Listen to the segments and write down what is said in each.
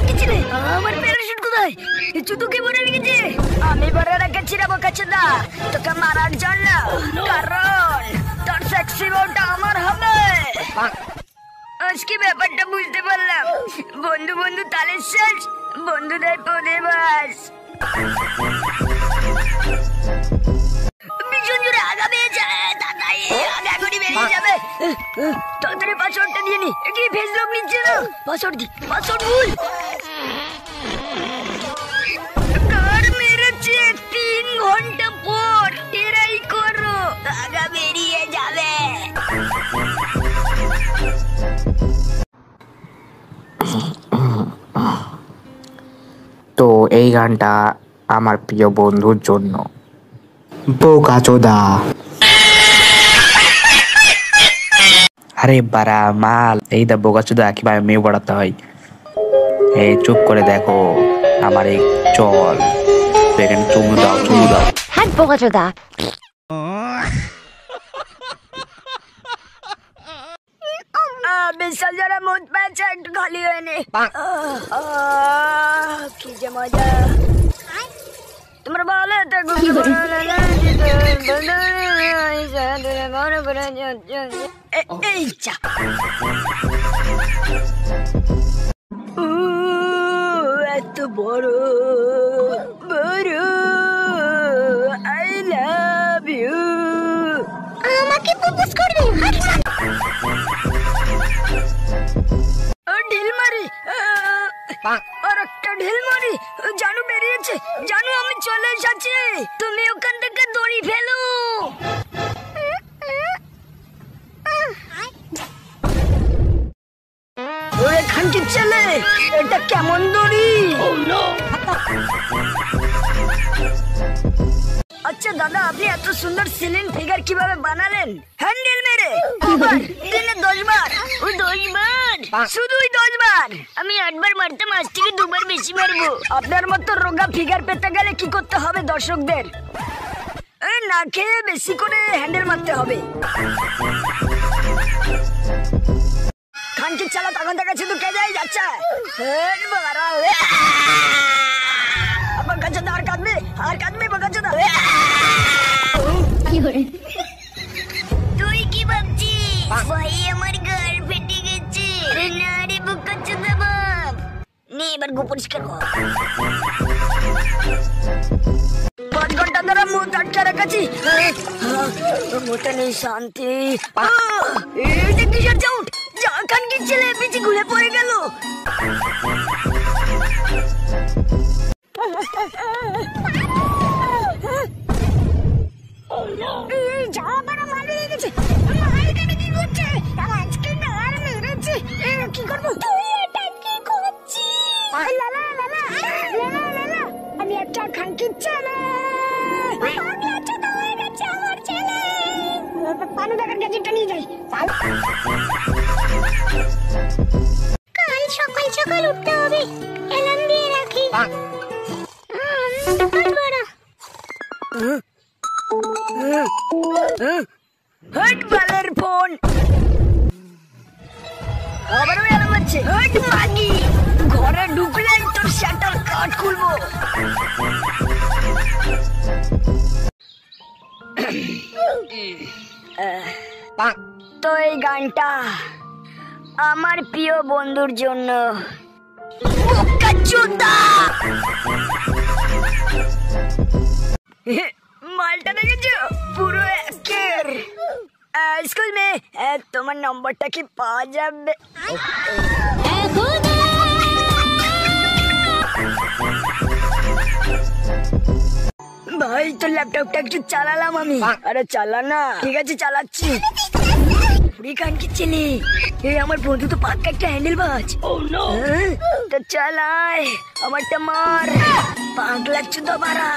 কিছিলে আমার প্যারাশুট কোথায়? জুতোকে ভরে রেখেছে। আমি ভরে রেখেছি রে বোকাচোদা তোকে মারার জন্য, কারণ তোর সেক্সি বউটা আমার হবে। আজকে ব্যাপারটা বুঝতে পারলাম, বন্ধু বন্ধু তালের শেষ, বন্ধুদের পদে বাস। ভীষণ জোরে আগা পেয়েছে দাদাই, আগা এখনই বেরিয়ে যাবে। তাড়াতাড়ি পাসওয়ার্ডটা দিয়ে নি, কি ফেস লক নিচ্ছে না। পাসওয়ার্ড দি, পাসওয়ার্ড ভুল। কার মেরেছে 3 ঘন্টা পর, এরাই করো, আগা বেরিয়ে যাবে। তো এই গানটা আমার প্রিয় বন্ধুর জন্য। বোকাচোদা। আরে বাড়া মাল, এই দা বোকাচোদা কিভাবে মেয়ে পড়াতে হয়। এই চুপ করে দেখো আমার এই চল, এখানে চুমু দাও, চুমু দাও। হ্যাঁ বোকাচোদা। বিশাল যারা মদ পাচ্ছে একটু খালি হয়ে নে। কি যে মজা। তোমরা বলে এই চা এত বড় বড়, আই লাভ ইউ। আমাকে প্রপোজ করবে? ঢিল মারি, আর একটা ঢিল মারি। জানু বেরিয়েছে, জানু আমি চলে এসেছি, তুমি ওখান থেকে দড়ি ফেলো। ওরে খানকির ছেলে, এটা কেমন দড়ি? আচ্ছা দাদা, আপনি এত সুন্দর সিলিং ফিগার কিভাবে বানালেন? হ্যান্ডেল মেরে দিনে 10 বার? ওই 10 বার, শুধুই 10 বার? আমি 8 বার মারতাম, আজ থেকে 2 বার বেশি মারবো। আপনার মতো রোগা ফিগার পেতে গেলে কি করতে হবে দর্শকদের? না খেয়ে বেশি করে হ্যান্ডেল মারতে হবে। খানকির চালা তখন দেখা শুধু কে যাই যাচ্ছে। বোকাচোদা আর কাঁদবে, আর কাঁদবে বোকাচোদা। তুই কি ভাবছিস ভাই আমার গাল ফেটে গেছে? না রে বোকাচোদা বাপ, নে এবার গো পরিষ্কার কর। 5 ঘন্টা ধরে মুখ আটকে রেখেছি, মুখে নেই শান্তি। এই যে কিসের চাউট, যা খানকির ছেলে পিছে ঘুরে পড়ে গেল। কি করবো? আমি একটা খানকির ছেলে, পানু দেখার গ্যাজেটটা নিয়ে যাই। কাল সকাল সকাল উঠতে হবে, অ্যালার্ম দিয়ে রাখি। হট বালের ফোন, আবারও অ্যালার্ম হচ্ছে। হট মাগি, ঘরে ঢুকলে তোর শাটার কাট খুলবো। তো এই গানটা আমার প্রিয় বন্ধুর জন্য। মালটা দেখেছো পুরো একের। স্কুল মে তোমার নম্বরটা কি পাওয়া যাবে? ভাই তোর ল্যাপটপটা একটু চালালাম আমি। আরে চালা না। ঠিক আছে চালাচ্ছি। খানকির ছেলে, এই আমার বন্ধু তো পাক্কা একটা হ্যান্ডেল বাজ। তো চালায় আমারটা মার, পাগলা চুদা মারা।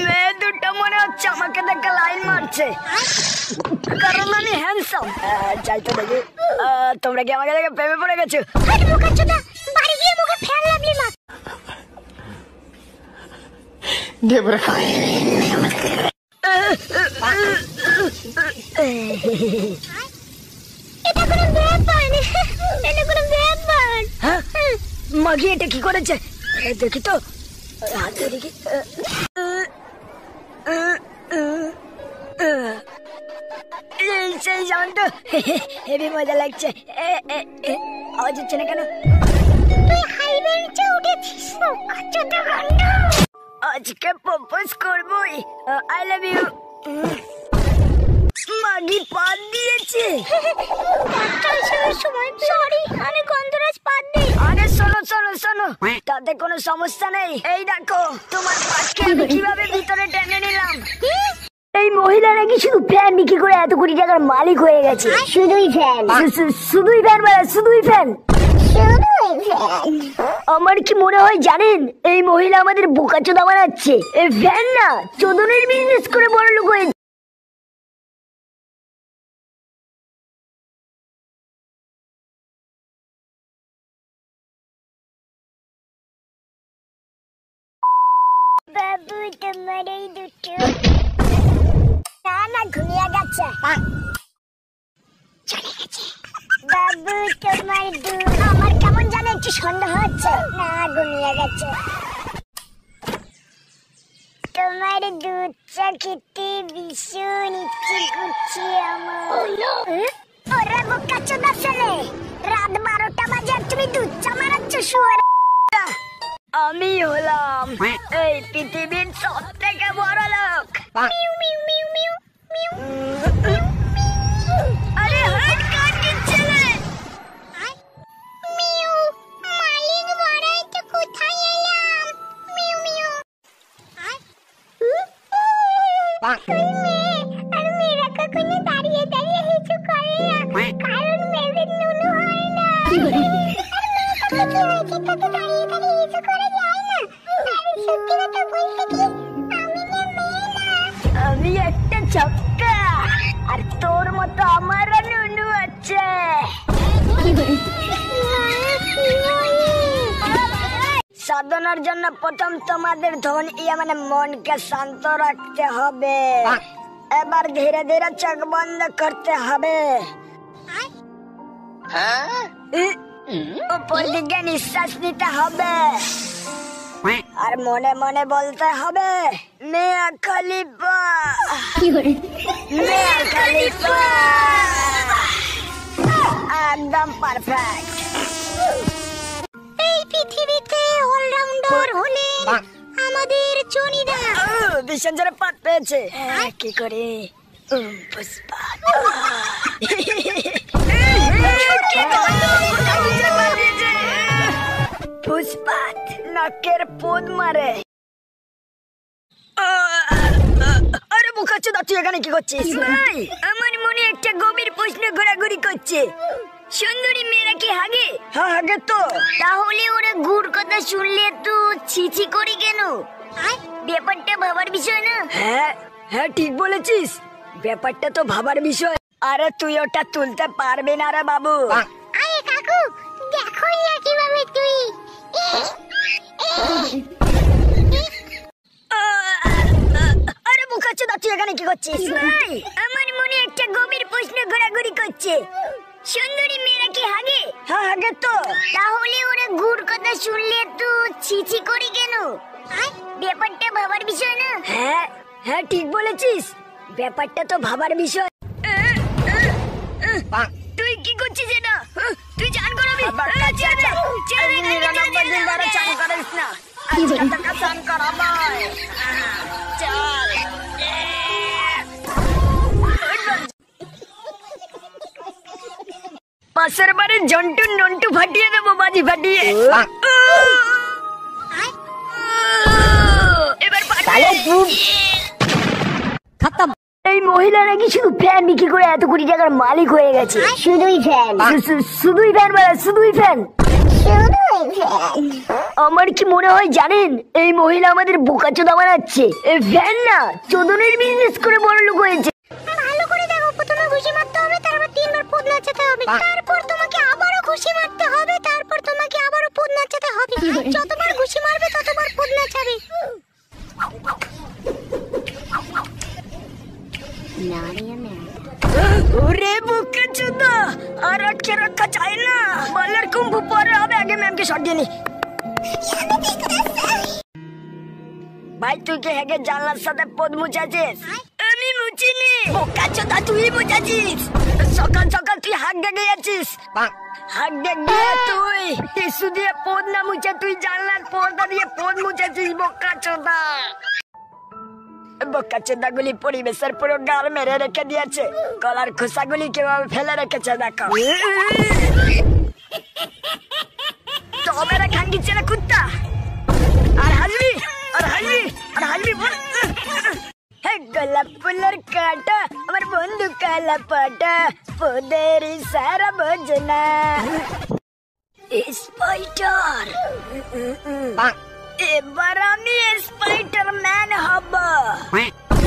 মেয়ে দুটো মনে হচ্ছে আমাকে দেখে লাইন মারছে। লাগছে, কারণ আমি হ্যান্ডসাম। যাই তো দেখি, তোমরা কি আমাকে দেখে প্রেমে পড়ে গেছো? বাড়ি গিয়ে মুখে ফেল লাগলি না। মাগি এটা কি করেছে দেখি তো, হাতে দেখি। সেই জান তো হেভি মজা লাগছে। আওয়াজ হচ্ছে না কেন? আজকে প্রপোজ করবই। I love you. মাগি পাত দিয়েছে। সরি, আমি গন্ধরাজ পাত দিই। আরে শোনো শোনো শোনো, তাতে কোনো সমস্যা নেই। এই দেখো তোমার পাতকে আমি কিভাবে ভিতরে টেনে নিলাম। এই মহিলা নাকি শুধু ফ্যান বিক্রি করে এত কোটি টাকার মালিক হয়ে গেছে। শুধুই ফ্যান, শুধুই ফ্যান, শুধুই ফ্যান। আমার কি মনে হয় জানেন, এই মহিলা আমাদের বোকাচোদা বানাচ্ছে। এই ফ্যান না চোদনের বিজনেস করে বড় লোক হয়েছে। বাবু তোমার এই দুটো না ঘুমিয়ে গেছে, চলে গেছে। বাবু তোমার দুধ আমার কেমন জানে একটু সন্দেহ হচ্ছে। না ঘুমিয়ে গেছে। তোমার দুধ চা খেতে ভীষণ ইচ্ছে করছে আমার। ওরে বোকাচোদা ছেলে, রাত 12টা বাজে আর তুমি দুধ চা মারাচ্ছ শুয়োর। আমি হলাম এই পৃথিবীর সব থেকে বড় লোক। আরে হাত কাট দিচ্ছে রে। মালিক বড়াই তো কোথায় এলাম? আর মেয়েরা কখনো দাঁড়িয়ে দাঁড়িয়ে হিচু করে না, কারণ মেয়েদের নুনু হয় না। আমি একটা ছক্কা, আর তোর মতো আমারও নুনু আছে। সাধনার জন্য প্রথম তোমাদের মানে মনকে শান্ত রাখতে হবে। এবার ধীরে ধীরে চোখ বন্ধ করতে হবে। উপর দিকে নিঃশ্বাস নিতে হবে, আর মনে মনে বলতে হবে মিয়া খলিফা, মিয়া খলিফা। একদম পারফেক্ট। এই পৃথিবীতে অলরাউন্ডার হলেন আমাদের জনিদা। ভীষণ জোরে পাত পেয়েছে। কি করে? পুষ্পা। পুষ্পাত নাকের পোদ মারে। আরে বোকাচোদা তুই এখানে কি করছিস? আমার মনে একটা গভীর প্রশ্ন ঘোরাঘুরি করছে। সুন্দরী মেয়েরা কি হাগে? হ্যাঁ হাগে তো। তাহলে ওরা গুড় কথা শুনলে তো ছিছি করি কেন? ব্যাপারটা ভাবার বিষয় না? হ্যাঁ হ্যাঁ ঠিক বলেছিস, ব্যাপারটা তো ভাবার বিষয়। আরে তুই ওটা তুলতে পারবি না রে বাবু। আরে কাকু দেখো না কিভাবে তুই। আরে বোকাচোদা তুই এখানে কি করছিস? আমার মনে একটা গভীর প্রশ্ন ঘোরাঘুরি করছে। সুন্দরী মেয়েরা কি হাগে? হ্যাঁ হাগে তো। তাহলে ওরা গুড় কথা শুনলে তো ছিছি করি কেন? ব্যাপারটা ভাবার বিষয় না? হ্যাঁ হ্যাঁ ঠিক বলেছিস, ব্যাপারটা তো ভাবার বিষয়। তুই কি করছিস এটা? তুই চান করবি? চান করিস না, চান করাবাই। চল পাশের বাড়ির জন্টু নন্টু ফাটিয়ে দেবো, বাজি ফাটিয়ে। এবার খতম। এই মহিলা নাকি শুধু ফ্যান বিক্রি করে এত কোটি টাকার মালিক হয়ে গেছে। শুধুই ফ্যান, শুধুই ফ্যান, শুধুই ফ্যান। আমার কি মনে হয় জানেন, এই মহিলা আমাদের বোকাচোদা বানাচ্ছে। এই ফ্যান না চোদনের বিজনেস করে বড় লোক হয়েছে। হবে, তারপর তোমাকে আবারও ঘুষি মারতে হবে, তারপর তোমাকে আবারও পদ নাচাতে হবে। যতবার ঘুষি মারবে ততবার পদ নাচাবে। ওরে বুকে চুদা, আর আটকে রাখা যায় না। বলের কুম্ভু পরে হবে, আগে ম্যামকে শট দিয়ে নি। ভাই তুই কি হেগে জানলার সাথে পদ মুছাছিস? আমি মুছিনি। বোকা চোদা তুই মুছাছিস। সকাল সকাল তুই হাত ডেকে যাচ্ছিস। হাত ডেকে তুই টিস্যু দিয়ে পদ না মুছে তুই জানলার পর্দা দিয়ে পদ মুছাছিস। বোকা চোদা, বোকা চোদা গুলি পরিবেশের পুরো গাল মেরে রেখে দিয়েছে। গলার খোসাগুলি কিভাবে ফেলে রেখেছে দেখো। তো মেরা খাঙ্গি ছেলে কুত্তা। আর হাসবি, আর হাসবি, আর হাসবি বল। গোলাপ ফুলের কাটা আমার বন্ধু কালা পাটা, পোদের সারা বোঝনা। স্পাইডার, এবার আমি স্পাইডার ম্যান হব।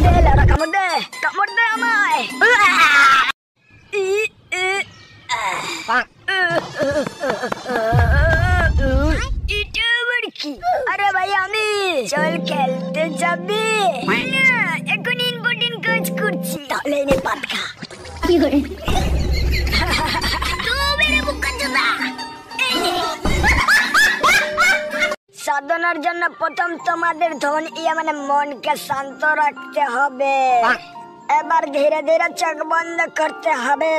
দে লাউড়া, কামড় দে, কামড় দে আমায়। এটা আবার কি? আরে ভাই আমি চল খেলতে যাবি না, এখন ইম্পর্টেন্ট কাজ করছি। তাহলে এনে পাত খা। কি করে সাধনার জন্য প্রথম তোমাদের ধন মানে মনকে শান্ত রাখতে হবে। এবার ধীরে ধীরে চোখ বন্ধ করতে হবে।